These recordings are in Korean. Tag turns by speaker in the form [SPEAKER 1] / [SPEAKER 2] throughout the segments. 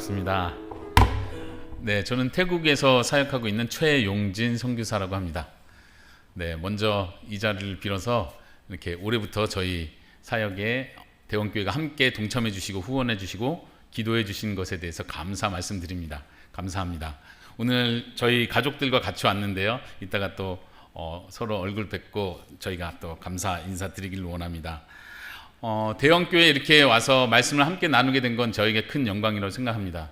[SPEAKER 1] 반갑습니다. 네, 저는 태국에서 사역하고 있는 최용진 선교사라고 합니다. 네, 먼저 이 자리를 빌어서 이렇게 올해부터 저희 사역에 대원교회가 함께 동참해 주시고 후원해 주시고 기도해 주신 것에 대해서 감사 말씀드립니다. 감사합니다. 오늘 저희 가족들과 같이 왔는데요. 이따가 또 서로 얼굴 뵙고 저희가 또 감사 인사드리길 원합니다. 대원교회에 이렇게 와서 말씀을 함께 나누게 된 건 저에게 큰 영광이라고 생각합니다.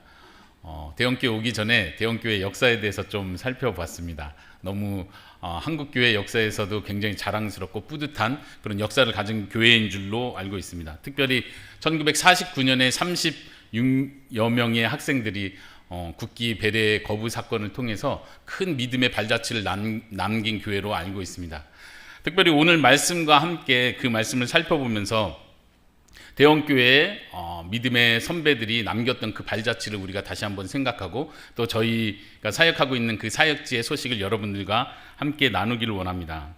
[SPEAKER 1] 대원교회 오기 전에 대원교회 역사에 대해서 좀 살펴봤습니다. 너무 한국교회 역사에서도 굉장히 자랑스럽고 뿌듯한 그런 역사를 가진 교회인 줄로 알고 있습니다. 특별히 1949년에 36여 명의 학생들이 국기 배례 거부 사건을 통해서 큰 믿음의 발자취를 남긴 교회로 알고 있습니다. 특별히 오늘 말씀과 함께 그 말씀을 살펴보면서 대원교회의 믿음의 선배들이 남겼던 그 발자취를 우리가 다시 한번 생각하고 또 저희가 사역하고 있는 그 사역지의 소식을 여러분들과 함께 나누기를 원합니다.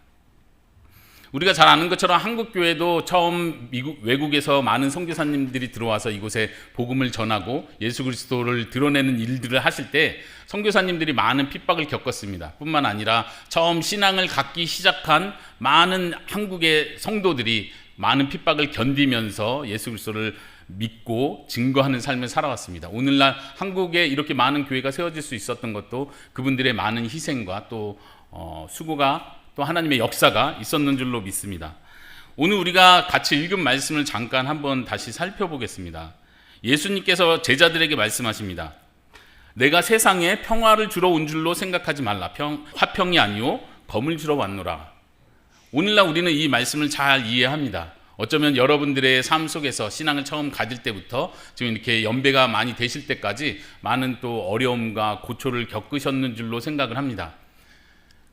[SPEAKER 1] 우리가 잘 아는 것처럼 한국교회도 처음 외국에서 많은 선교사님들이 들어와서 이곳에 복음을 전하고 예수 그리스도를 드러내는 일들을 하실 때 선교사님들이 많은 핍박을 겪었습니다. 뿐만 아니라 처음 신앙을 갖기 시작한 많은 한국의 성도들이 많은 핍박을 견디면서 예수 그리스도를 믿고 증거하는 삶을 살아왔습니다. 오늘날 한국에 이렇게 많은 교회가 세워질 수 있었던 것도 그분들의 많은 희생과 또 수고가 또 하나님의 역사가 있었는 줄로 믿습니다. 오늘 우리가 같이 읽은 말씀을 잠깐 한번 다시 살펴보겠습니다. 예수님께서 제자들에게 말씀하십니다. 내가 세상에 평화를 주러 온 줄로 생각하지 말라. 화평이 아니요 검을 주러 왔노라. 오늘날 우리는 이 말씀을 잘 이해합니다. 어쩌면 여러분들의 삶 속에서 신앙을 처음 가질 때부터 지금 이렇게 연배가 많이 되실 때까지 많은 또 어려움과 고초를 겪으셨는 줄로 생각을 합니다.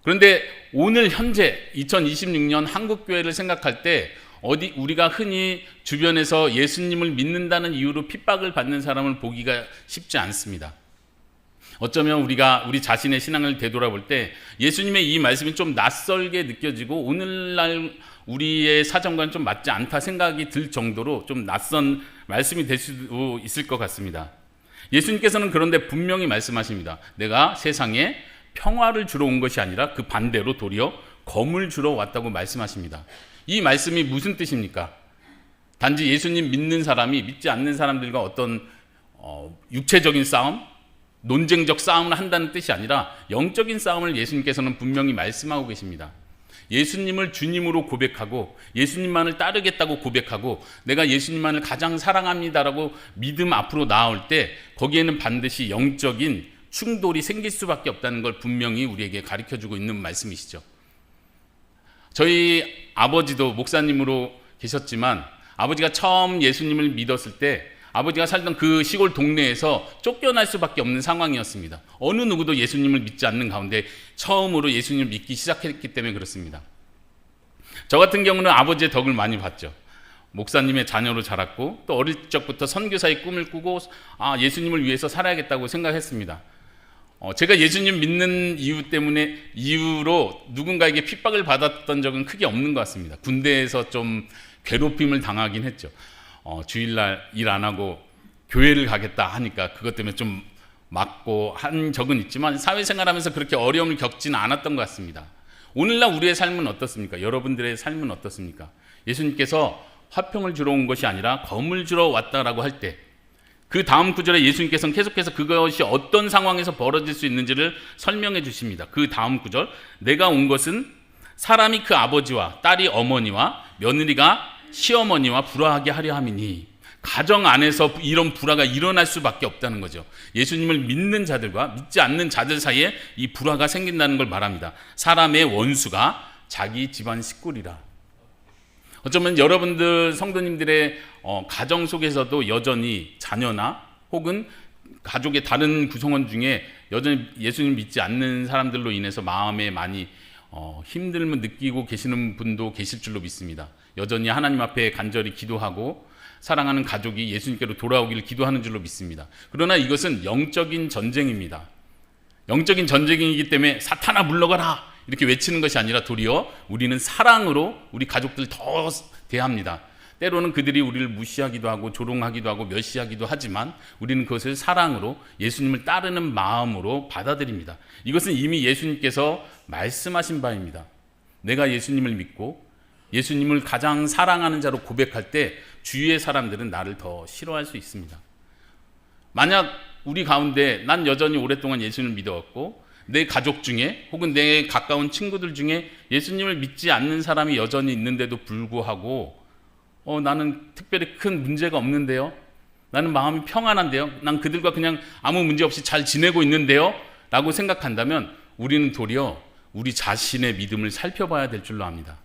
[SPEAKER 1] 그런데 오늘 현재 2026년 한국교회를 생각할 때 우리가 흔히 주변에서 예수님을 믿는다는 이유로 핍박을 받는 사람을 보기가 쉽지 않습니다. 어쩌면 우리가 우리 자신의 신앙을 되돌아볼 때 예수님의 이 말씀이 좀 낯설게 느껴지고 오늘날 우리의 사정과는 좀 맞지 않다 생각이 들 정도로 좀 낯선 말씀이 될 수도 있을 것 같습니다. 예수님께서는 그런데 분명히 말씀하십니다. 내가 세상에 평화를 주러 온 것이 아니라 그 반대로 도리어 검을 주러 왔다고 말씀하십니다. 이 말씀이 무슨 뜻입니까? 단지 예수님 믿는 사람이 믿지 않는 사람들과 어떤 육체적인 싸움, 논쟁적 싸움을 한다는 뜻이 아니라 영적인 싸움을 예수님께서는 분명히 말씀하고 계십니다. 예수님을 주님으로 고백하고 예수님만을 따르겠다고 고백하고 내가 예수님만을 가장 사랑합니다라고 믿음 앞으로 나아올 때 거기에는 반드시 영적인 충돌이 생길 수밖에 없다는 걸 분명히 우리에게 가르쳐주고 있는 말씀이시죠. 저희 아버지도 목사님으로 계셨지만 아버지가 처음 예수님을 믿었을 때 아버지가 살던 그 시골 동네에서 쫓겨날 수밖에 없는 상황이었습니다. 어느 누구도 예수님을 믿지 않는 가운데 처음으로 예수님을 믿기 시작했기 때문에 그렇습니다. 저 같은 경우는 아버지의 덕을 많이 봤죠. 목사님의 자녀로 자랐고 또 어릴 적부터 선교사의 꿈을 꾸고 예수님을 위해서 살아야겠다고 생각했습니다. 제가 예수님 믿는 이유로 누군가에게 핍박을 받았던 적은 크게 없는 것 같습니다. 군대에서 좀 괴롭힘을 당하긴 했죠. 주일날 일 안 하고 교회를 가겠다 하니까 그것 때문에 좀 맞고 한 적은 있지만 사회생활하면서 그렇게 어려움을 겪지는 않았던 것 같습니다. 오늘날 우리의 삶은 어떻습니까? 여러분들의 삶은 어떻습니까? 예수님께서 화평을 주러 온 것이 아니라 검을 주러 왔다라고 할 때 그 다음 구절에 예수님께서는 계속해서 그것이 어떤 상황에서 벌어질 수 있는지를 설명해 주십니다. 그 다음 구절, 내가 온 것은 사람이 그 아버지와 딸이 어머니와 며느리가 시어머니와 불화하게 하려 함이니 가정 안에서 이런 불화가 일어날 수밖에 없다는 거죠. 예수님을 믿는 자들과 믿지 않는 자들 사이에 이 불화가 생긴다는 걸 말합니다. 사람의 원수가 자기 집안 식구리라. 어쩌면 여러분들 성도님들의 가정 속에서도 여전히 자녀나 혹은 가족의 다른 구성원 중에 여전히 예수님 믿지 않는 사람들로 인해서 마음에 많이 힘듦을 느끼고 계시는 분도 계실 줄로 믿습니다. 여전히 하나님 앞에 간절히 기도하고 사랑하는 가족이 예수님께로 돌아오기를 기도하는 줄로 믿습니다. 그러나 이것은 영적인 전쟁입니다. 영적인 전쟁이기 때문에 사탄아 물러가라 이렇게 외치는 것이 아니라 도리어 우리는 사랑으로 우리 가족들 더 대합니다. 때로는 그들이 우리를 무시하기도 하고 조롱하기도 하고 멸시하기도 하지만 우리는 그것을 사랑으로 예수님을 따르는 마음으로 받아들입니다. 이것은 이미 예수님께서 말씀하신 바입니다. 내가 예수님을 믿고 예수님을 가장 사랑하는 자로 고백할 때 주위의 사람들은 나를 더 싫어할 수 있습니다. 만약 우리 가운데 난 여전히 오랫동안 예수님을 믿어왔고 내 가족 중에 혹은 내 가까운 친구들 중에 예수님을 믿지 않는 사람이 여전히 있는데도 불구하고 나는 특별히 큰 문제가 없는데요, 나는 마음이 평안한데요, 난 그들과 그냥 아무 문제 없이 잘 지내고 있는데요 라고 생각한다면 우리는 도리어 우리 자신의 믿음을 살펴봐야 될 줄로 압니다.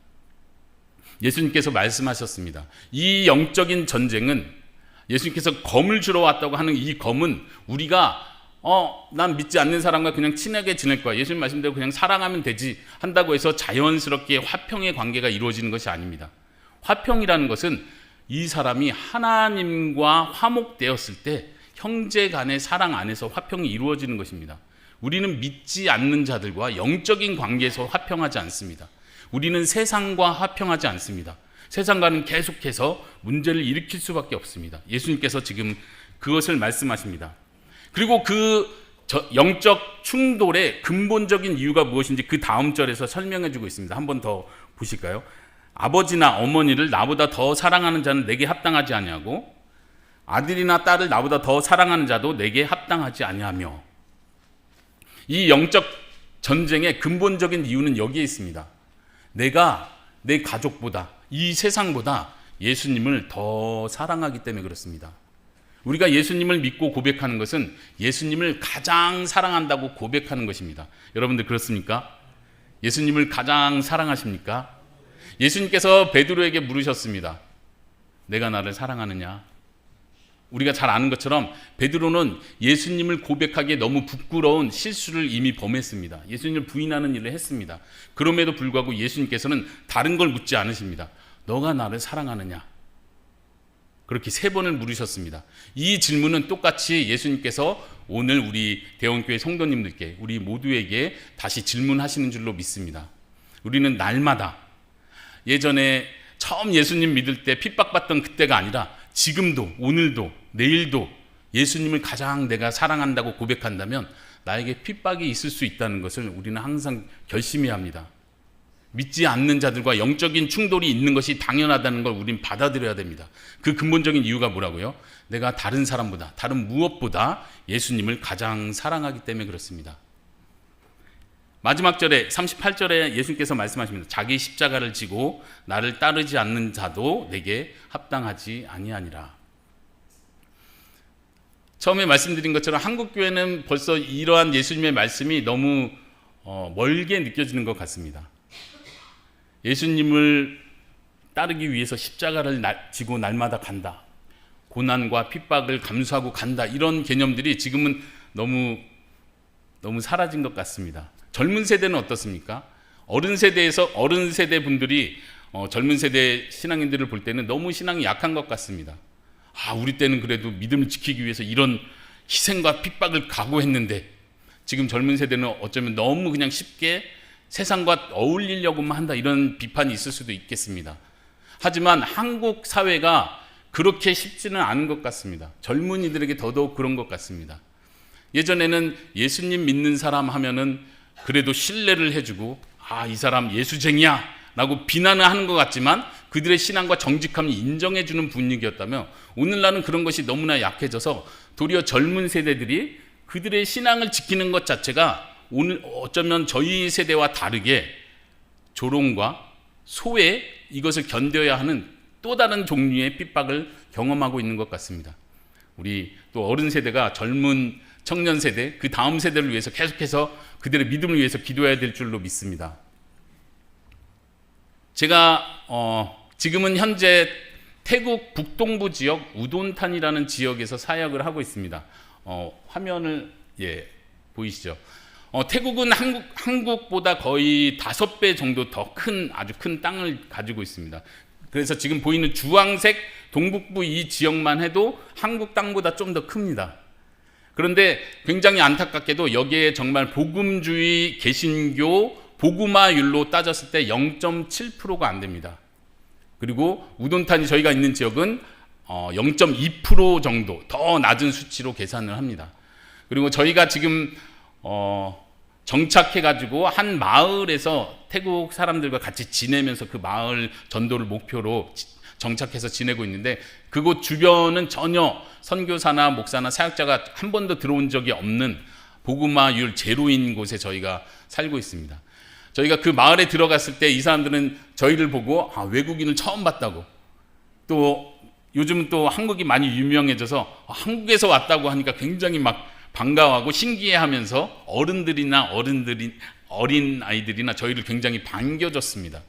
[SPEAKER 1] 예수님께서 말씀하셨습니다. 이 영적인 전쟁은, 예수님께서 검을 주러 왔다고 하는 이 검은 우리가 난 믿지 않는 사람과 그냥 친하게 지낼 거야, 예수님 말씀대로 그냥 사랑하면 되지 한다고 해서 자연스럽게 화평의 관계가 이루어지는 것이 아닙니다. 화평이라는 것은 이 사람이 하나님과 화목되었을 때 형제 간의 사랑 안에서 화평이 이루어지는 것입니다. 우리는 믿지 않는 자들과 영적인 관계에서 화평하지 않습니다. 우리는 세상과 화평하지 않습니다. 세상과는 계속해서 문제를 일으킬 수밖에 없습니다. 예수님께서 지금 그것을 말씀하십니다. 그리고 그 영적 충돌의 근본적인 이유가 무엇인지 그 다음 절에서 설명해 주고 있습니다. 한 번 더 보실까요? 아버지나 어머니를 나보다 더 사랑하는 자는 내게 합당하지 아니하고 아들이나 딸을 나보다 더 사랑하는 자도 내게 합당하지 아니하며. 이 영적 전쟁의 근본적인 이유는 여기에 있습니다. 내가 내 가족보다, 이 세상보다 예수님을 더 사랑하기 때문에 그렇습니다. 우리가 예수님을 믿고 고백하는 것은 예수님을 가장 사랑한다고 고백하는 것입니다. 여러분들 그렇습니까? 예수님을 가장 사랑하십니까? 예수님께서 베드로에게 물으셨습니다. 내가 나를 사랑하느냐? 우리가 잘 아는 것처럼 베드로는 예수님을 고백하기에 너무 부끄러운 실수를 이미 범했습니다. 예수님을 부인하는 일을 했습니다. 그럼에도 불구하고 예수님께서는 다른 걸 묻지 않으십니다. 너가 나를 사랑하느냐? 그렇게 3번을 물으셨습니다. 이 질문은 똑같이 예수님께서 오늘 우리 대원교회 성도님들께, 우리 모두에게 다시 질문하시는 줄로 믿습니다. 우리는 날마다, 예전에 처음 예수님 믿을 때 핍박받던 그때가 아니라 지금도, 오늘도, 내일도 예수님을 가장 내가 사랑한다고 고백한다면 나에게 핍박이 있을 수 있다는 것을 우리는 항상 결심해야 합니다. 믿지 않는 자들과 영적인 충돌이 있는 것이 당연하다는 걸 우린 받아들여야 됩니다. 그 근본적인 이유가 뭐라고요? 내가 다른 사람보다, 다른 무엇보다 예수님을 가장 사랑하기 때문에 그렇습니다. 마지막 절에 38절에 예수님께서 말씀하십니다. 자기 십자가를 지고 나를 따르지 않는 자도 내게 합당하지 아니하니라. 처음에 말씀드린 것처럼 한국교회는 벌써 이러한 예수님의 말씀이 너무 멀게 느껴지는 것 같습니다. 예수님을 따르기 위해서 십자가를 지고 날마다 간다, 고난과 핍박을 감수하고 간다, 이런 개념들이 지금은 너무 사라진 것 같습니다. 젊은 세대는 어떻습니까? 어른 세대 분들이 젊은 세대 신앙인들을 볼 때는 너무 신앙이 약한 것 같습니다. 우리 때는 그래도 믿음을 지키기 위해서 이런 희생과 핍박을 각오했는데 지금 젊은 세대는 어쩌면 너무 그냥 쉽게 세상과 어울리려고만 한다, 이런 비판이 있을 수도 있겠습니다. 하지만 한국 사회가 그렇게 쉽지는 않은 것 같습니다. 젊은이들에게 더더욱 그런 것 같습니다. 예전에는 예수님 믿는 사람 하면은 그래도 신뢰를 해주고 이 사람 예수쟁이야 라고 비난을 하는 것 같지만 그들의 신앙과 정직함을 인정해주는 분위기였다며, 오늘날은 그런 것이 너무나 약해져서 도리어 젊은 세대들이 그들의 신앙을 지키는 것 자체가 오늘 어쩌면 저희 세대와 다르게 조롱과 소외, 이것을 견뎌야 하는 또 다른 종류의 핍박을 경험하고 있는 것 같습니다. 우리 또 어른 세대가 젊은 청년 세대, 그 다음 세대를 위해서 계속해서 그들의 믿음을 위해서 기도해야 될 줄로 믿습니다. 제가 지금은 현재 태국 북동부 지역 우돈탄이라는 지역에서 사역을 하고 있습니다. 화면을 보이시죠? 태국은 한국보다 거의 5배 정도 더 큰, 아주 큰 땅을 가지고 있습니다. 그래서 지금 보이는 주황색 동북부 이 지역만 해도 한국 땅보다 좀 더 큽니다. 그런데 굉장히 안타깝게도 여기에 정말 복음주의 개신교 복음화율로 따졌을 때 0.7%가 안 됩니다. 그리고 우돈탄이 저희가 있는 지역은 0.2% 정도 더 낮은 수치로 계산을 합니다. 그리고 저희가 지금 정착해가지고 한 마을에서 태국 사람들과 같이 지내면서 그 마을 전도를 목표로 정착해서 지내고 있는데, 그곳 주변은 전혀 선교사나 목사나 사역자가 한 번도 들어온 적이 없는 복음화율 제로인 곳에 저희가 살고 있습니다. 저희가 그 마을에 들어갔을 때 이 사람들은 저희를 보고 외국인을 처음 봤다고, 또 요즘은 또 한국이 많이 유명해져서 한국에서 왔다고 하니까 굉장히 막 반가워하고 신기해하면서 어린 아이들이나 저희를 굉장히 반겨줬습니다.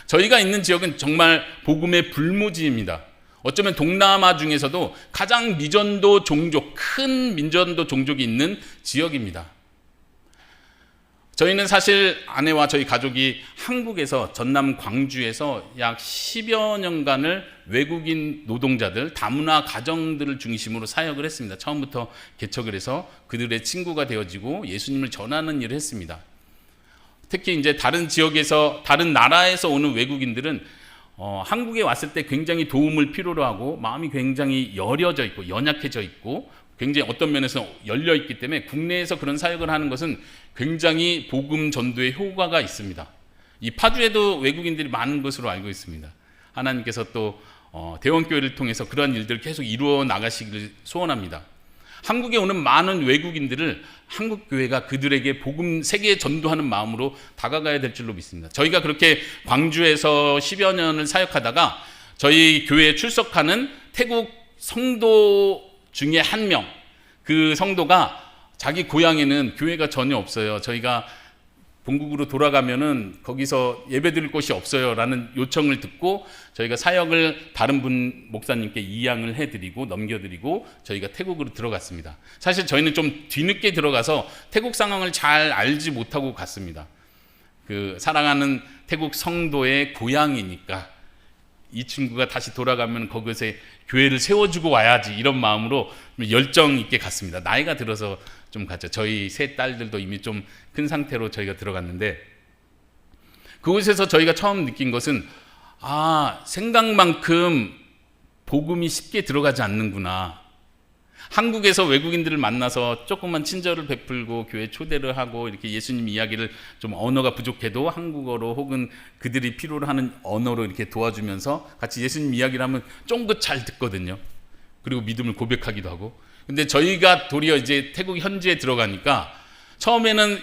[SPEAKER 1] 저희가 있는 지역은 정말 복음의 불모지입니다. 어쩌면 동남아 중에서도 가장 미전도 종족, 큰 민전도 종족이 있는 지역입니다. 저희는 사실 아내와 저희 가족이 한국에서 전남 광주에서 약 10여 년간을 외국인 노동자들, 다문화 가정들을 중심으로 사역을 했습니다. 처음부터 개척을 해서 그들의 친구가 되어지고 예수님을 전하는 일을 했습니다. 특히 이제 다른 지역에서, 다른 나라에서 오는 외국인들은 한국에 왔을 때 굉장히 도움을 필요로 하고 마음이 굉장히 여려져 있고 연약해져 있고 굉장히 어떤 면에서 열려 있기 때문에 국내에서 그런 사역을 하는 것은 굉장히 복음 전도에 효과가 있습니다. 이 파주에도 외국인들이 많은 것으로 알고 있습니다. 하나님께서 또 대원교회를 통해서 그러한 일들을 계속 이루어 나가시기를 소원합니다. 한국에 오는 많은 외국인들을 한국교회가 그들에게 복음 세계에 전도하는 마음으로 다가가야 될 줄로 믿습니다. 저희가 그렇게 광주에서 10여 년을 사역하다가 저희 교회에 출석하는 태국 성도 중에 한 명, 그 성도가 자기 고향에는 교회가 전혀 없어요. 저희가 본국으로 돌아가면은 거기서 예배드릴 곳이 없어요 라는 요청을 듣고 저희가 사역을 다른 분 목사님께 이양을 해드리고 넘겨드리고 저희가 태국으로 들어갔습니다. 사실 저희는 좀 뒤늦게 들어가서 태국 상황을 잘 알지 못하고 갔습니다. 그 사랑하는 태국 성도의 고향이니까 이 친구가 다시 돌아가면 거기에 교회를 세워주고 와야지, 이런 마음으로 열정 있게 갔습니다. 나이가 들어서 좀 갔죠. 저희 세 딸들도 이미 좀 큰 상태로 저희가 들어갔는데, 그곳에서 저희가 처음 느낀 것은 생각만큼 복음이 쉽게 들어가지 않는구나. 한국에서 외국인들을 만나서 조금만 친절을 베풀고 교회 초대를 하고 이렇게 예수님 이야기를 좀 언어가 부족해도 한국어로 혹은 그들이 필요로 하는 언어로 이렇게 도와주면서 같이 예수님 이야기를 하면 쫑긋 잘 듣거든요. 그리고 믿음을 고백하기도 하고. 근데 저희가 도리어 이제 태국 현지에 들어가니까 처음에는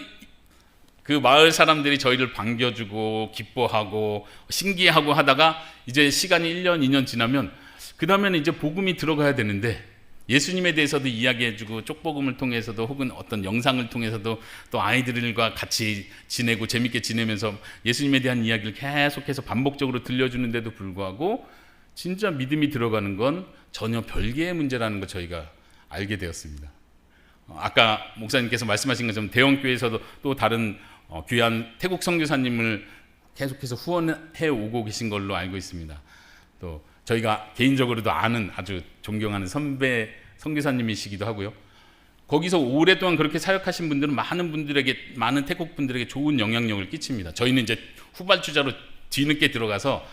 [SPEAKER 1] 그 마을 사람들이 저희를 반겨주고 기뻐하고 신기해하고 하다가 이제 시간이 1년, 2년 지나면 그 다음에는 이제 복음이 들어가야 되는데 예수님에 대해서도 이야기해주고 쪽복음을 통해서도 혹은 어떤 영상을 통해서도 또 아이들과 같이 지내고 재밌게 지내면서 예수님에 대한 이야기를 계속해서 반복적으로 들려주는데도 불구하고 진짜 믿음이 들어가는 건 전혀 별개의 문제라는 걸 저희가 알게 되었습니다. 아까 목사님께서 말씀하신 것처럼 대원교회에서도 또 다른 귀한 태국 선교사님을 계속해서 후원해 오고 계신 걸로 알고 있습니다. 또 저희가 개인적으로도 아는 아주 존경하는 선배 선교사님이시기도 하고요. 거기서 오랫동안 그렇게 사역하신 분들은 많은 태국 분들에게 좋은 영향력을 끼칩니다. 저희는 이제 후발주자로 뒤늦게 들어가서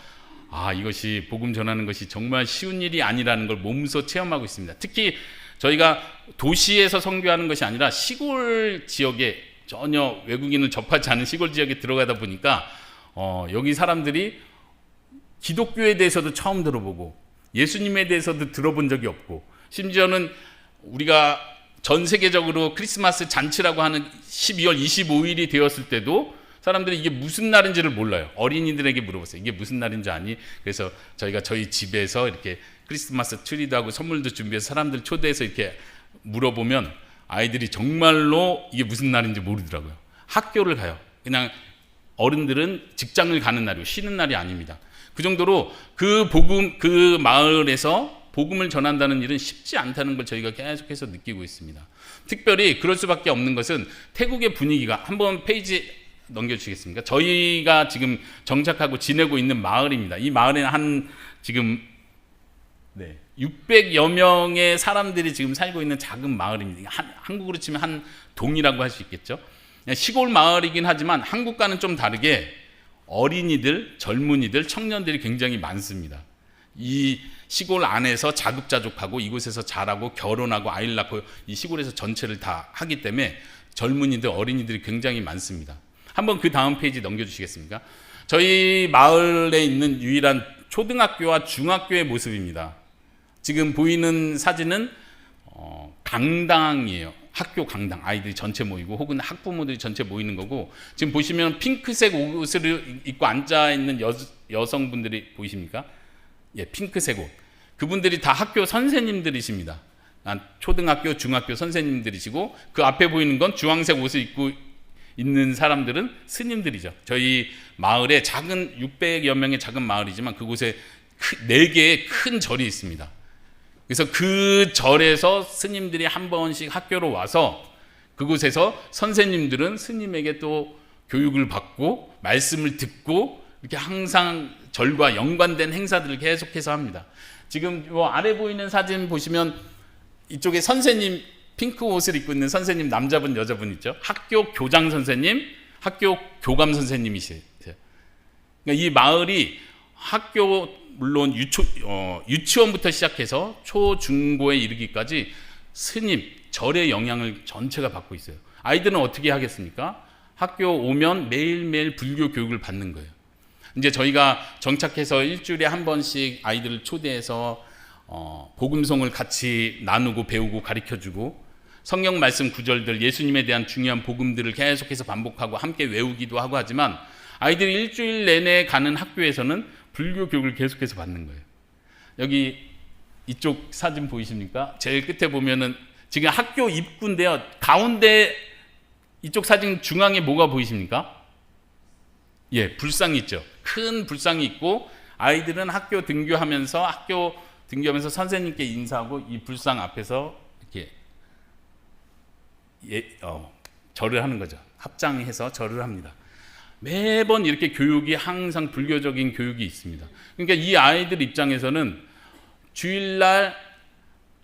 [SPEAKER 1] 이것이 복음 전하는 것이 정말 쉬운 일이 아니라는 걸 몸소 체험하고 있습니다. 특히 저희가 도시에서 선교하는 것이 아니라 시골 지역에, 전혀 외국인을 접하지 않은 시골 지역에 들어가다 보니까 여기 사람들이 기독교에 대해서도 처음 들어보고 예수님에 대해서도 들어본 적이 없고, 심지어는 우리가 전 세계적으로 크리스마스 잔치라고 하는 12월 25일이 되었을 때도 사람들이 이게 무슨 날인지를 몰라요. 어린이들에게 물어봤어요. 이게 무슨 날인지 아니? 그래서 저희가 저희 집에서 이렇게 크리스마스 트리도 하고 선물도 준비해서 사람들 초대해서 이렇게 물어보면 아이들이 정말로 이게 무슨 날인지 모르더라고요. 학교를 가요. 그냥 어른들은 직장을 가는 날이고 쉬는 날이 아닙니다. 그 정도로 그 마을에서 복음을 전한다는 일은 쉽지 않다는 걸 저희가 계속해서 느끼고 있습니다. 특별히 그럴 수밖에 없는 것은 태국의 분위기가, 한번 페이지 넘겨주시겠습니까? 저희가 지금 정착하고 지내고 있는 마을입니다. 이 마을에는 지금 600여 명의 사람들이 지금 살고 있는 작은 마을입니다. 한국으로 치면 한 동이라고 할 수 있겠죠. 시골 마을이긴 하지만 한국과는 좀 다르게 어린이들, 젊은이들, 청년들이 굉장히 많습니다. 이 시골 안에서 자급자족하고 이곳에서 자라고 결혼하고 아이를 낳고 이 시골에서 전체를 다 하기 때문에 젊은이들, 어린이들이 굉장히 많습니다. 한번 그 다음 페이지 넘겨주시겠습니까? 저희 마을에 있는 유일한 초등학교와 중학교의 모습입니다. 지금 보이는 사진은 강당이에요. 학교 강당, 아이들이 전체 모이고 혹은 학부모들이 전체 모이는 거고, 지금 보시면 핑크색 옷을 입고 앉아있는 여성분들이 보이십니까? 예, 핑크색 옷. 그분들이 다 학교 선생님들이십니다. 초등학교, 중학교 선생님들이시고, 그 앞에 보이는 건 주황색 옷을 입고 있는 사람들은 스님들이죠. 저희 마을에 작은 600여 명의 작은 마을이지만 그곳에 4개의 큰 절이 있습니다. 그래서 그 절에서 스님들이 한 번씩 학교로 와서 그곳에서 선생님들은 스님에게 또 교육을 받고 말씀을 듣고 이렇게 항상 절과 연관된 행사들을 계속해서 합니다. 지금 아래 보이는 사진 보시면 이쪽에 선생님, 핑크 옷을 입고 있는 선생님, 남자분, 여자분 있죠. 학교 교장 선생님, 학교 교감 선생님이세요. 그러니까 이 마을이 학교 물론 유치원부터 시작해서 초, 중고에 이르기까지 스님, 절의 영향을 전체가 받고 있어요. 아이들은 어떻게 하겠습니까? 학교 오면 매일매일 불교 교육을 받는 거예요. 이제 저희가 정착해서 일주일에 한 번씩 아이들을 초대해서 복음송을 같이 나누고 배우고 가르쳐주고 성경 말씀 구절들, 예수님에 대한 중요한 복음들을 계속해서 반복하고 함께 외우기도 하고 하지만 아이들이 일주일 내내 가는 학교에서는 불교 교육을 계속해서 받는 거예요. 여기 이쪽 사진 보이십니까? 제일 끝에 보면은 지금 학교 입구인데요. 가운데 이쪽 사진 중앙에 뭐가 보이십니까? 예, 불상이 있죠. 큰 불상이 있고 아이들은 학교 등교하면서 선생님께 인사하고 이 불상 앞에서 이렇게 절을 하는 거죠. 합장해서 절을 합니다. 매번 이렇게 교육이 항상 불교적인 교육이 있습니다. 그러니까 이 아이들 입장에서는 주일날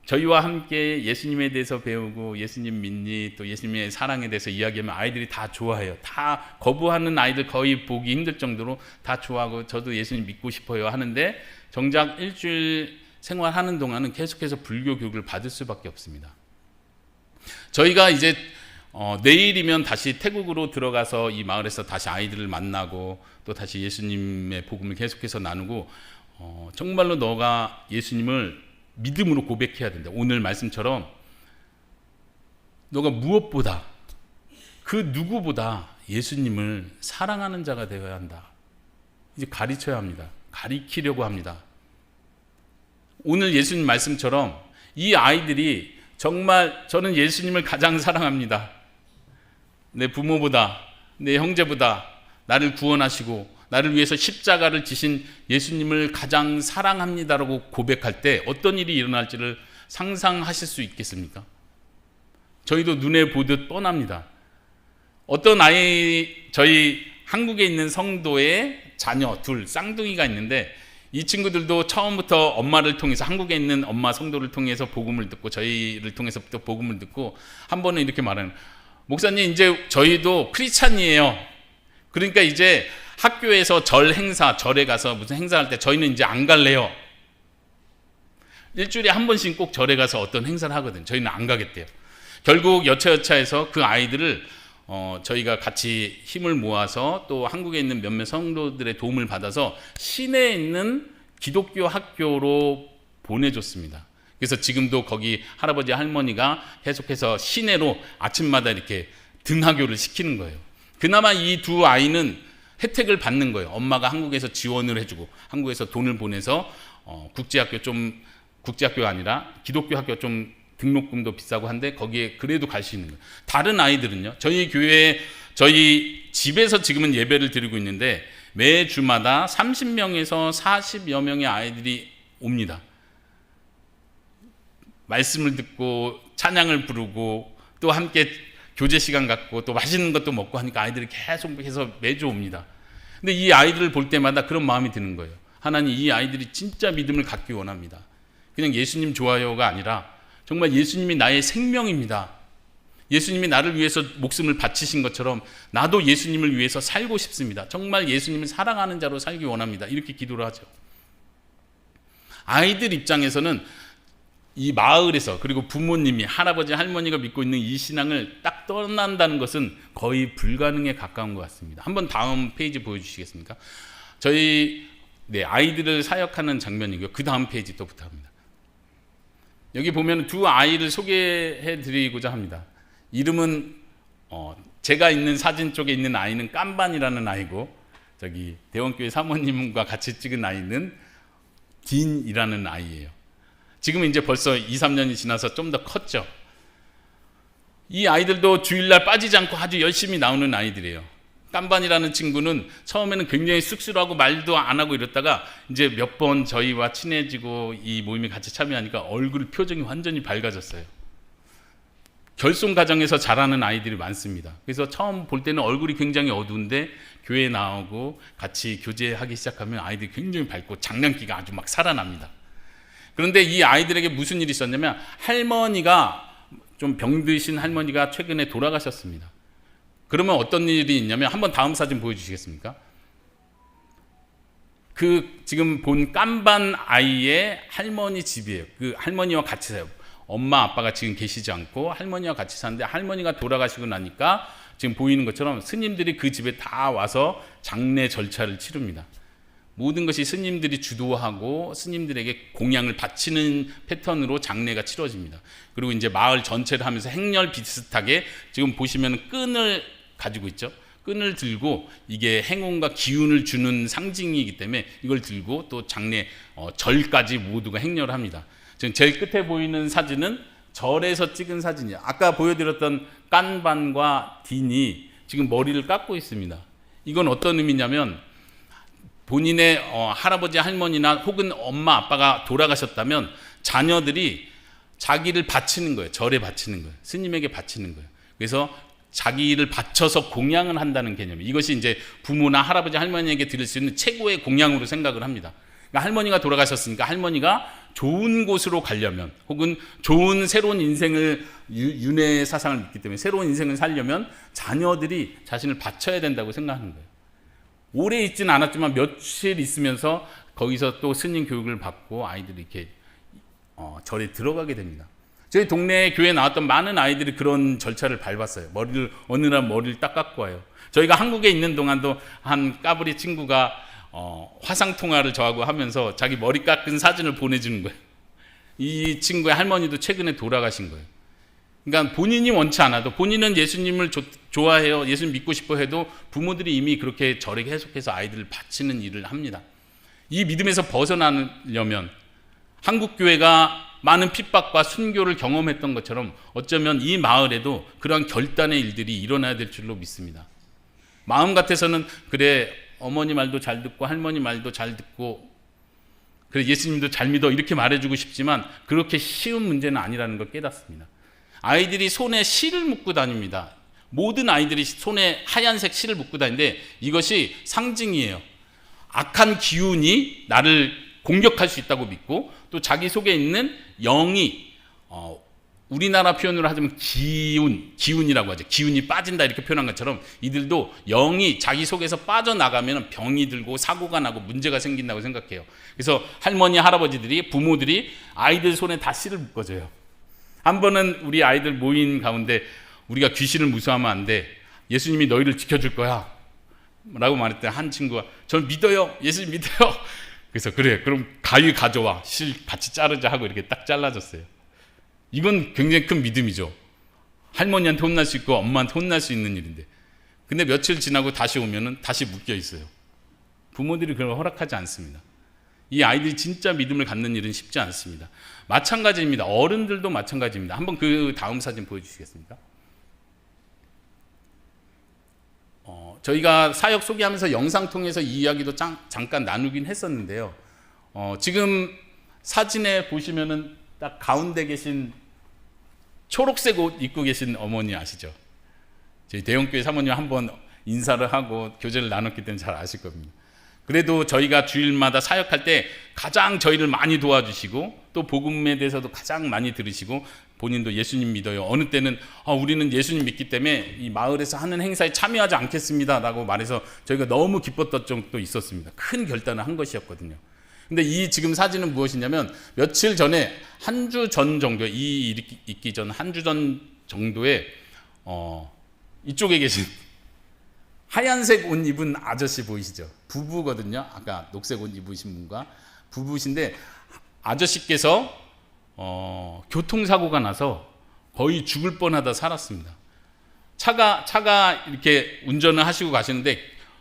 [SPEAKER 1] 저희와 함께 예수님에 대해서 배우고 예수님 믿니 또 예수님의 사랑에 대해서 이야기하면 아이들이 다 좋아해요. 다 거부하는 아이들 거의 보기 힘들 정도로 다 좋아하고 저도 예수님 믿고 싶어요 하는데 정작 일주일 생활하는 동안은 계속해서 불교 교육을 받을 수밖에 없습니다. 저희가 이제 내일이면 다시 태국으로 들어가서 이 마을에서 다시 아이들을 만나고 또 다시 예수님의 복음을 계속해서 나누고 정말로 너가 예수님을 믿음으로 고백해야 된다. 오늘 말씀처럼 너가 무엇보다 그 누구보다 예수님을 사랑하는 자가 되어야 한다. 이제 가르쳐야 합니다. 가리키려고 합니다. 오늘 예수님 말씀처럼 이 아이들이 정말 저는 예수님을 가장 사랑합니다. 내 부모보다 내 형제보다 나를 구원하시고 나를 위해서 십자가를 지신 예수님을 가장 사랑합니다라고 고백할 때 어떤 일이 일어날지를 상상하실 수 있겠습니까? 저희도 눈에 보듯 뻔합니다. 어떤 저희 한국에 있는 성도의 자녀 둘 쌍둥이가 있는데 이 친구들도 처음부터 엄마를 통해서 한국에 있는 엄마 성도를 통해서 복음을 듣고 저희를 통해서 또 복음을 듣고 한 번은 이렇게 말하는 목사님 이제 저희도 크리스찬이에요. 그러니까 이제 학교에서 절에 가서 무슨 행사할 때 저희는 이제 안 갈래요. 일주일에 한 번씩 꼭 절에 가서 어떤 행사를 하거든요. 저희는 안 가겠대요. 결국 여차여차해서 그 아이들을 저희가 같이 힘을 모아서 또 한국에 있는 몇몇 성도들의 도움을 받아서 시내에 있는 기독교 학교로 보내줬습니다. 그래서 지금도 거기 할아버지 할머니가 계속해서 시내로 아침마다 이렇게 등하교를 시키는 거예요. 그나마 이 두 아이는 혜택을 받는 거예요. 엄마가 한국에서 지원을 해주고 한국에서 돈을 보내서 국제학교가 아니라 기독교 학교 좀 등록금도 비싸고 한데 거기에 그래도 갈 수 있는 거예요. 다른 아이들은요. 저희 교회에 저희 집에서 지금은 예배를 드리고 있는데 매 주마다 30명에서 40여 명의 아이들이 옵니다. 말씀을 듣고 찬양을 부르고 또 함께 교제 시간 갖고 또 맛있는 것도 먹고 하니까 아이들이 계속해서 매주 옵니다. 근데 이 아이들을 볼 때마다 그런 마음이 드는 거예요. 하나님 이 아이들이 진짜 믿음을 갖기 원합니다. 그냥 예수님 좋아요가 아니라 정말 예수님이 나의 생명입니다. 예수님이 나를 위해서 목숨을 바치신 것처럼 나도 예수님을 위해서 살고 싶습니다. 정말 예수님을 사랑하는 자로 살기 원합니다. 이렇게 기도를 하죠. 아이들 입장에서는 이 마을에서, 그리고 부모님이, 할아버지 할머니가 믿고 있는 이 신앙을 딱 떠난다는 것은 거의 불가능에 가까운 것 같습니다. 한번 다음 페이지 보여주시겠습니까? 저희 아이들을 사역하는 장면이고요. 그 다음 페이지 또 부탁합니다. 여기 보면 두 아이를 소개해 드리고자 합니다. 이름은 제가 있는 사진 쪽에 있는 아이는 깜반이라는 아이고, 저기 대원교회 사모님과 같이 찍은 아이는 딘이라는 아이예요. 지금은 이제 벌써 2, 3년이 지나서 좀 더 컸죠. 이 아이들도 주일날 빠지지 않고 아주 열심히 나오는 아이들이에요. 깜반이라는 친구는 처음에는 굉장히 쑥스러워하고 말도 안 하고 이랬다가 이제 몇 번 저희와 친해지고 이 모임에 같이 참여하니까 얼굴 표정이 완전히 밝아졌어요. 결손 가정에서 자라는 아이들이 많습니다. 그래서 처음 볼 때는 얼굴이 굉장히 어두운데 교회에 나오고 같이 교제하기 시작하면 아이들이 굉장히 밝고 장난기가 아주 막 살아납니다. 그런데 이 아이들에게 무슨 일이 있었냐면, 할머니가, 좀 병드신 할머니가 최근에 돌아가셨습니다. 그러면 어떤 일이 있냐면, 한번 다음 사진 보여주시겠습니까? 그 지금 본 깜반 아이의 할머니 집이에요. 그 할머니와 같이 살아요. 엄마 아빠가 지금 계시지 않고 할머니와 같이 사는데, 할머니가 돌아가시고 나니까 지금 보이는 것처럼 스님들이 그 집에 다 와서 장례 절차를 치릅니다. 모든 것이 스님들이 주도하고 스님들에게 공양을 바치는 패턴으로 장례가 치러집니다. 그리고 이제 마을 전체를 하면서 행렬 비슷하게 지금 보시면 끈을 가지고 있죠. 끈을 들고, 이게 행운과 기운을 주는 상징이기 때문에 이걸 들고 또 장례 절까지 모두가 행렬을 합니다. 지금 제일 끝에 보이는 사진은 절에서 찍은 사진이에요. 아까 보여드렸던 깐반과 딘이 지금 머리를 깎고 있습니다. 이건 어떤 의미냐면, 본인의 할아버지 할머니나 혹은 엄마 아빠가 돌아가셨다면 자녀들이 자기를 바치는 거예요. 절에 바치는 거예요. 스님에게 바치는 거예요. 그래서 자기를 바쳐서 공양을 한다는 개념이에요. 이것이 이제 부모나 할아버지 할머니에게 드릴 수 있는 최고의 공양으로 생각을 합니다. 그러니까 할머니가 돌아가셨으니까 할머니가 좋은 곳으로 가려면, 혹은 좋은 새로운 인생을, 윤회 사상을 믿기 때문에 새로운 인생을 살려면 자녀들이 자신을 바쳐야 된다고 생각하는 거예요. 오래 있지는 않았지만 며칠 있으면서 거기서 또 스님 교육을 받고 아이들이 이렇게 절에 들어가게 됩니다. 저희 동네 교회에 나왔던 많은 아이들이 그런 절차를 밟았어요. 어느 날 머리를 딱 깎고 와요. 저희가 한국에 있는 동안도 한 까불이 친구가 화상통화를 저하고 하면서 자기 머리 깎은 사진을 보내주는 거예요. 이 친구의 할머니도 최근에 돌아가신 거예요. 그러니까 본인이 원치 않아도, 본인은 예수님을 좋아해요, 예수님 믿고 싶어 해도 부모들이 이미 그렇게 절에 계속해서 아이들을 바치는 일을 합니다. 이 믿음에서 벗어나려면 한국 교회가 많은 핍박과 순교를 경험했던 것처럼 어쩌면 이 마을에도 그러한 결단의 일들이 일어나야 될 줄로 믿습니다. 마음 같아서는 그래, 어머니 말도 잘 듣고 할머니 말도 잘 듣고 그래, 예수님도 잘 믿어, 이렇게 말해주고 싶지만 그렇게 쉬운 문제는 아니라는 걸 깨닫습니다. 아이들이 손에 실을 묶고 다닙니다. 모든 아이들이 손에 하얀색 실을 묶고 다니는데 이것이 상징이에요. 악한 기운이 나를 공격할 수 있다고 믿고, 또 자기 속에 있는 영이, 우리나라 표현으로 하자면 기운이라고 하죠. 기운이 빠진다 이렇게 표현한 것처럼 이들도 영이 자기 속에서 빠져나가면 병이 들고 사고가 나고 문제가 생긴다고 생각해요. 그래서 할머니, 할아버지들이, 부모들이 아이들 손에 다 실을 묶어줘요. 한 번은 우리 아이들 모인 가운데 우리가 귀신을 무서워하면 안 돼, 예수님이 너희를 지켜줄 거야 라고 말했더니 한 친구가 전 믿어요, 예수님 믿어요. 그래서 그래, 그럼 가위 가져와, 실 같이 자르자 하고 이렇게 딱 잘라줬어요. 이건 굉장히 큰 믿음이죠. 할머니한테 혼날 수 있고 엄마한테 혼날 수 있는 일인데, 근데 며칠 지나고 다시 오면은 다시 묶여 있어요. 부모들이 그런 걸 허락하지 않습니다. 이 아이들이 진짜 믿음을 갖는 일은 쉽지 않습니다. 마찬가지입니다. 어른들도 마찬가지입니다. 한번 그 다음 사진 보여주시겠습니까? 저희가 사역 소개하면서 영상 통해서 이 이야기도 잠깐 나누긴 했었는데요. 지금 사진에 보시면은 딱 가운데 계신 초록색 옷 입고 계신 어머니 아시죠? 저희 대형교회 사모님 한번 인사를 하고 교제를 나눴기 때문에 잘 아실 겁니다. 그래도 저희가 주일마다 사역할 때 가장 저희를 많이 도와주시고 또 복음에 대해서도 가장 많이 들으시고 본인도 예수님 믿어요. 어느 때는 우리는 예수님 믿기 때문에 이 마을에서 하는 행사에 참여하지 않겠습니다 라고 말해서 저희가 너무 기뻤던 적도 있었습니다. 큰 결단을 한 것이었거든요. 근데 이 지금 사진은 무엇이냐면 며칠 전에 한 주 전 정도에 이 일이 있기 전 한 주 전 정도에 이쪽에 계신 하얀색 옷 입은 아저씨 보이시죠? 부부거든요. 아까 녹색 옷 입으신 분과 부부신데 아저씨께서 교통사고가 나서 거의 죽을 뻔하다 살았습니다. 차가 이렇게 운전을 하시고 가시는데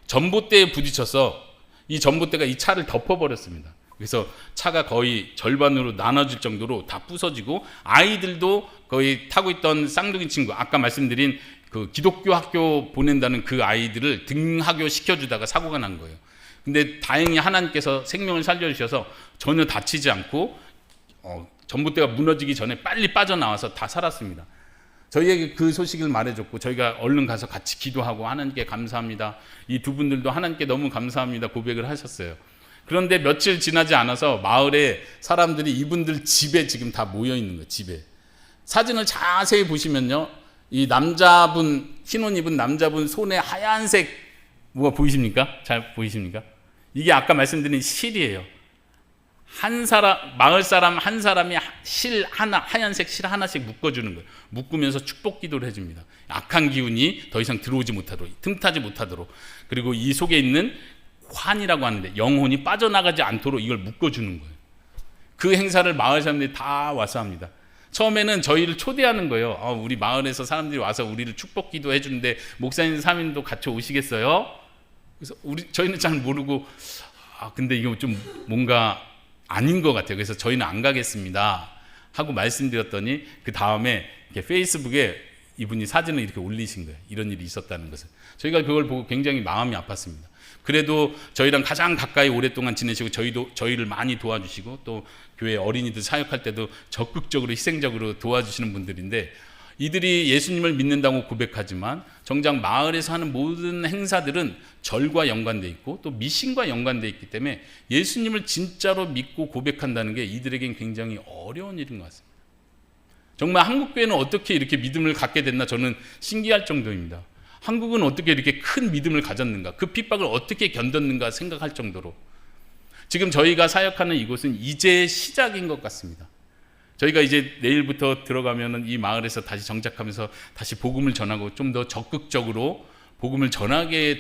[SPEAKER 1] 전봇대에 부딪혀서 이 전봇대가 이 차를 덮어버렸습니다. 그래서 차가 거의 절반으로 나눠질 정도로 다 부서지고 아이들도 거의 타고 있던 쌍둥이 친구, 아까 말씀드린 그 기독교 학교 보낸다는 그 아이들을 등하교 시켜주다가 사고가 난 거예요. 근데 다행히 하나님께서 생명을 살려주셔서 전혀 다치지 않고 전봇대가 무너지기 전에 빨리 빠져나와서 다 살았습니다. 저희에게 그 소식을 말해줬고 저희가 얼른 가서 같이 기도하고 하나님께 감사합니다. 이 두 분들도 하나님께 너무 감사합니다 고백을 하셨어요. 그런데 며칠 지나지 않아서 마을에 사람들이 이분들 집에 지금 다 모여 있는 거예요. 집에. 사진을 자세히 보시면요, 이 남자분, 흰 옷 입은 남자분 손에 하얀색 뭐가 보이십니까? 잘 보이십니까? 이게 아까 말씀드린 실이에요. 한 사람, 마을 사람 한 사람이 실 하나, 하얀색 실 하나씩 묶어주는 거예요. 묶으면서 축복 기도를 해줍니다. 악한 기운이 더 이상 들어오지 못하도록, 틈타지 못하도록. 그리고 이 속에 있는 환이라고 하는데 영혼이 빠져나가지 않도록 이걸 묶어주는 거예요. 그 행사를 마을 사람들이 다 와서 합니다. 처음에는 저희를 초대하는 거예요. 우리 마을에서 사람들이 와서 우리를 축복 기도해 주는데 목사님, 사모님도 같이 오시겠어요? 그래서 저희는 잘 모르고 근데 이거 좀 뭔가 아닌 것 같아요. 그래서 저희는 안 가겠습니다 하고 말씀드렸더니 그 다음에 페이스북에 이분이 사진을 이렇게 올리신 거예요. 이런 일이 있었다는 것을. 저희가 그걸 보고 굉장히 마음이 아팠습니다. 그래도 저희랑 가장 가까이 오랫동안 지내시고 저희를 많이 도와주시고 또 교회 어린이들 사역할 때도 적극적으로 희생적으로 도와주시는 분들인데, 이들이 예수님을 믿는다고 고백하지만 정작 마을에서 하는 모든 행사들은 절과 연관되어 있고 또 미신과 연관되어 있기 때문에 예수님을 진짜로 믿고 고백한다는 게 이들에겐 굉장히 어려운 일인 것 같습니다. 정말 한국교회는 어떻게 이렇게 믿음을 갖게 됐나 저는 신기할 정도입니다. 한국은 어떻게 이렇게 큰 믿음을 가졌는가, 그 핍박을 어떻게 견뎠는가 생각할 정도로. 지금 저희가 사역하는 이곳은 이제 시작인 것 같습니다. 저희가 이제 내일부터 들어가면은 이 마을에서 다시 정착하면서 다시 복음을 전하고 좀 더 적극적으로 복음을 전하게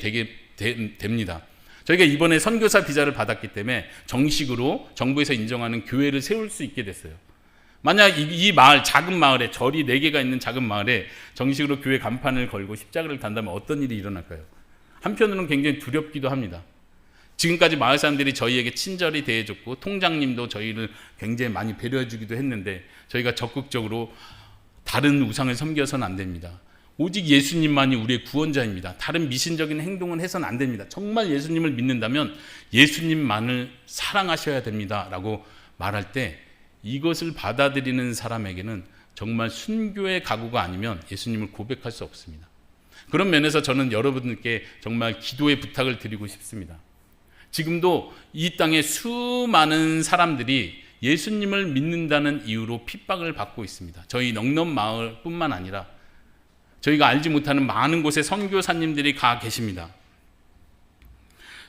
[SPEAKER 1] 됩니다. 저희가 이번에 선교사 비자를 받았기 때문에 정식으로 정부에서 인정하는 교회를 세울 수 있게 됐어요. 만약 이 마을, 작은 마을에, 절이 4개가 있는 작은 마을에 정식으로 교회 간판을 걸고 십자가를 단다면 어떤 일이 일어날까요? 한편으로는 굉장히 두렵기도 합니다. 지금까지 마을 사람들이 저희에게 친절히 대해줬고 통장님도 저희를 굉장히 많이 배려해 주기도 했는데 저희가 적극적으로 다른 우상을 섬겨서는 안 됩니다. 오직 예수님만이 우리의 구원자입니다. 다른 미신적인 행동은 해서는 안 됩니다. 정말 예수님을 믿는다면 예수님만을 사랑하셔야 됩니다 라고 말할 때 이것을 받아들이는 사람에게는 정말 순교의 각오가 아니면 예수님을 고백할 수 없습니다. 그런 면에서 저는 여러분들께 정말 기도의 부탁을 드리고 싶습니다. 지금도 이 땅에 수많은 사람들이 예수님을 믿는다는 이유로 핍박을 받고 있습니다. 저희 넉넉 마을뿐만 아니라 저희가 알지 못하는 많은 곳에 선교사님들이 가 계십니다.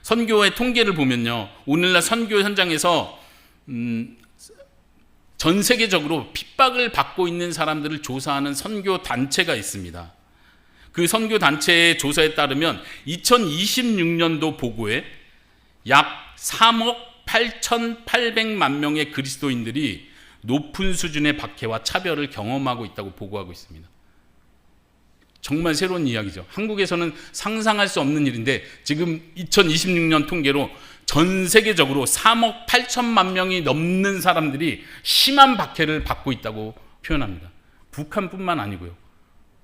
[SPEAKER 1] 선교의 통계를 보면요, 오늘날 선교 현장에서 전 세계적으로 핍박을 받고 있는 사람들을 조사하는 선교 단체가 있습니다. 그 선교 단체의 조사에 따르면 2026년도 보고에 약 3억 8,800만 명의 그리스도인들이 높은 수준의 박해와 차별을 경험하고 있다고 보고하고 있습니다. 정말 새로운 이야기죠. 한국에서는 상상할 수 없는 일인데 지금 2026년 통계로 전 세계적으로 3억 8천만 명이 넘는 사람들이 심한 박해를 받고 있다고 표현합니다. 북한뿐만 아니고요.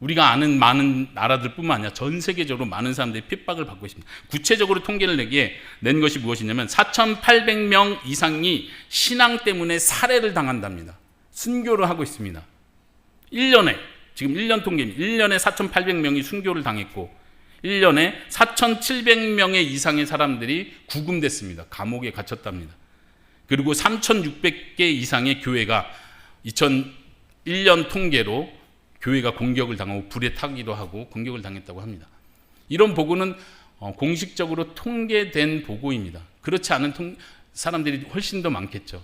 [SPEAKER 1] 우리가 아는 많은 나라들뿐만 아니라 전 세계적으로 많은 사람들이 핍박을 받고 있습니다. 구체적으로 통계를 낸 것이 무엇이냐면 4,800명 이상이 신앙 때문에 살해를 당한답니다. 순교를 하고 있습니다. 1년에, 지금 1년 통계입니다. 1년에 4,800명이 순교를 당했고 1년에 4,700명의 이상의 사람들이 구금됐습니다. 감옥에 갇혔답니다. 그리고 3,600개 이상의 교회가 1년 통계로 교회가 공격을 당하고 불에 타기도 하고 공격을 당했다고 합니다. 이런 보고는 공식적으로 통계된 보고입니다. 그렇지 않은 사람들이 훨씬 더 많겠죠.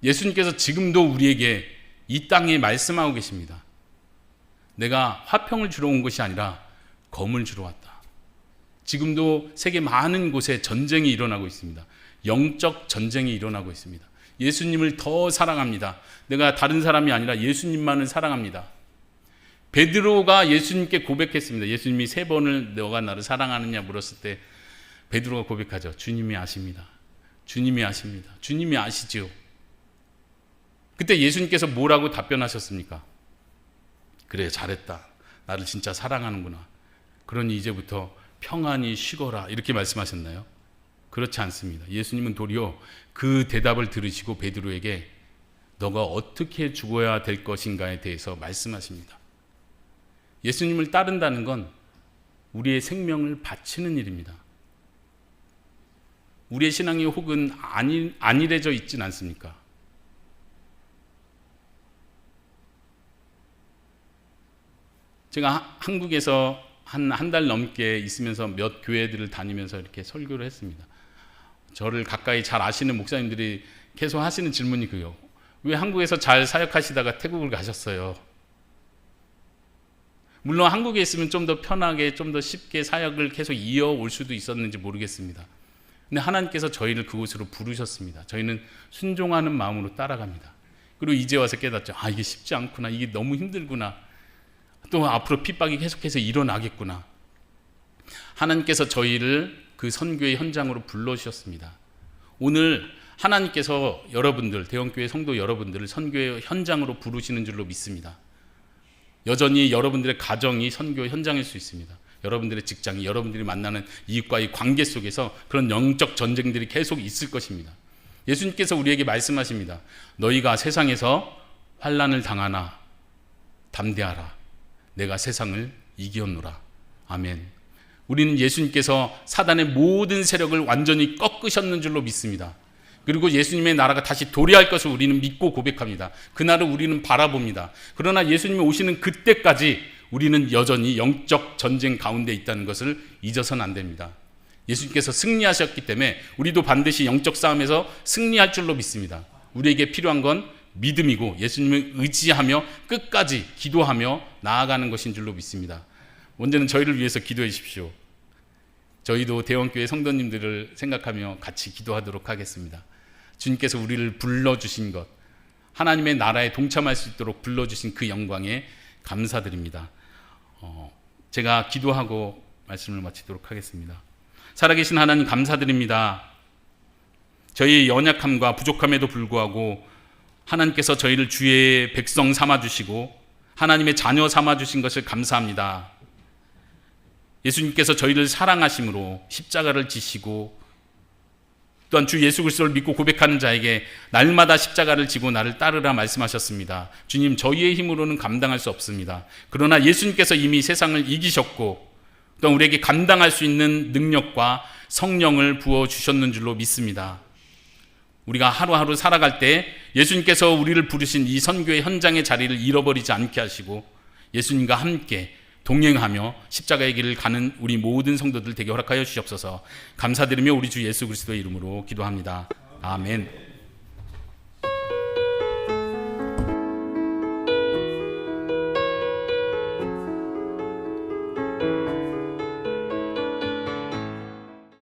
[SPEAKER 1] 예수님께서 지금도 우리에게 이 땅에 말씀하고 계십니다. 내가 화평을 주러 온 것이 아니라 검을 주러 왔다. 지금도 세계 많은 곳에 전쟁이 일어나고 있습니다. 영적 전쟁이 일어나고 있습니다. 예수님을 더 사랑합니다. 내가 다른 사람이 아니라 예수님만을 사랑합니다. 베드로가 예수님께 고백했습니다. 예수님이 3번을 너가 나를 사랑하느냐 물었을 때 베드로가 고백하죠. 주님이 아십니다. 주님이 아십니다. 주님이 아시지요. 그때 예수님께서 뭐라고 답변하셨습니까? 그래, 잘했다. 나를 진짜 사랑하는구나. 그러니 이제부터 평안히 쉬거라. 이렇게 말씀하셨나요? 그렇지 않습니다. 예수님은 도리어 그 대답을 들으시고 베드로에게 너가 어떻게 죽어야 될 것인가에 대해서 말씀하십니다. 예수님을 따른다는 건 우리의 생명을 바치는 일입니다. 우리의 신앙이 혹은 안일해져 있진 않습니까? 제가 한국에서 한 달 넘게 있으면서 몇 교회들을 다니면서 이렇게 설교를 했습니다. 저를 가까이 잘 아시는 목사님들이 계속 하시는 질문이 그요. 왜 한국에서 잘 사역하시다가 태국을 가셨어요? 물론 한국에 있으면 좀 더 편하게, 좀 더 쉽게 사역을 계속 이어올 수도 있었는지 모르겠습니다. 근데 하나님께서 저희를 그곳으로 부르셨습니다. 저희는 순종하는 마음으로 따라갑니다. 그리고 이제 와서 깨닫죠. 이게 쉽지 않구나. 이게 너무 힘들구나. 또 앞으로 핍박이 계속해서 일어나겠구나. 하나님께서 저희를 그 선교의 현장으로 불러주셨습니다. 오늘 하나님께서 여러분들, 대형교회 성도 여러분들을 선교의 현장으로 부르시는 줄로 믿습니다. 여전히 여러분들의 가정이 선교 현장일 수 있습니다. 여러분들의 직장이, 여러분들이 만나는 이익과의 관계 속에서 그런 영적 전쟁들이 계속 있을 것입니다. 예수님께서 우리에게 말씀하십니다. 너희가 세상에서 환난을 당하나 담대하라. 내가 세상을 이기었노라. 아멘. 우리는 예수님께서 사단의 모든 세력을 완전히 꺾으셨는 줄로 믿습니다. 그리고 예수님의 나라가 다시 도래할 것을 우리는 믿고 고백합니다. 그날을 우리는 바라봅니다. 그러나 예수님이 오시는 그때까지 우리는 여전히 영적 전쟁 가운데 있다는 것을 잊어서는 안 됩니다. 예수님께서 승리하셨기 때문에 우리도 반드시 영적 싸움에서 승리할 줄로 믿습니다. 우리에게 필요한 건 믿음이고 예수님을 의지하며 끝까지 기도하며 나아가는 것인 줄로 믿습니다. 먼저는 저희를 위해서 기도해 주십시오. 저희도 대원교회 성도님들을 생각하며 같이 기도하도록 하겠습니다. 주님께서 우리를 불러주신 것, 하나님의 나라에 동참할 수 있도록 불러주신 그 영광에 감사드립니다. 제가 기도하고 말씀을 마치도록 하겠습니다. 살아계신 하나님 감사드립니다. 저희의 연약함과 부족함에도 불구하고 하나님께서 저희를 주의 백성 삼아주시고 하나님의 자녀 삼아주신 것을 감사합니다. 예수님께서 저희를 사랑하심으로 십자가를 지시고 또한 주 예수 그리스도를 믿고 고백하는 자에게 날마다 십자가를 지고 나를 따르라 말씀하셨습니다. 주님, 저희의 힘으로는 감당할 수 없습니다. 그러나 예수님께서 이미 세상을 이기셨고 또 우리에게 감당할 수 있는 능력과 성령을 부어주셨는 줄로 믿습니다. 우리가 하루하루 살아갈 때 예수님께서 우리를 부르신 이 선교의 현장의 자리를 잃어버리지 않게 하시고 예수님과 함께 동행하며 십자가의 길을 가는 우리 모든 성도들 되게 허락하여 주시옵소서. 감사드리며 우리 주 예수 그리스도의 이름으로 기도합니다. 아멘.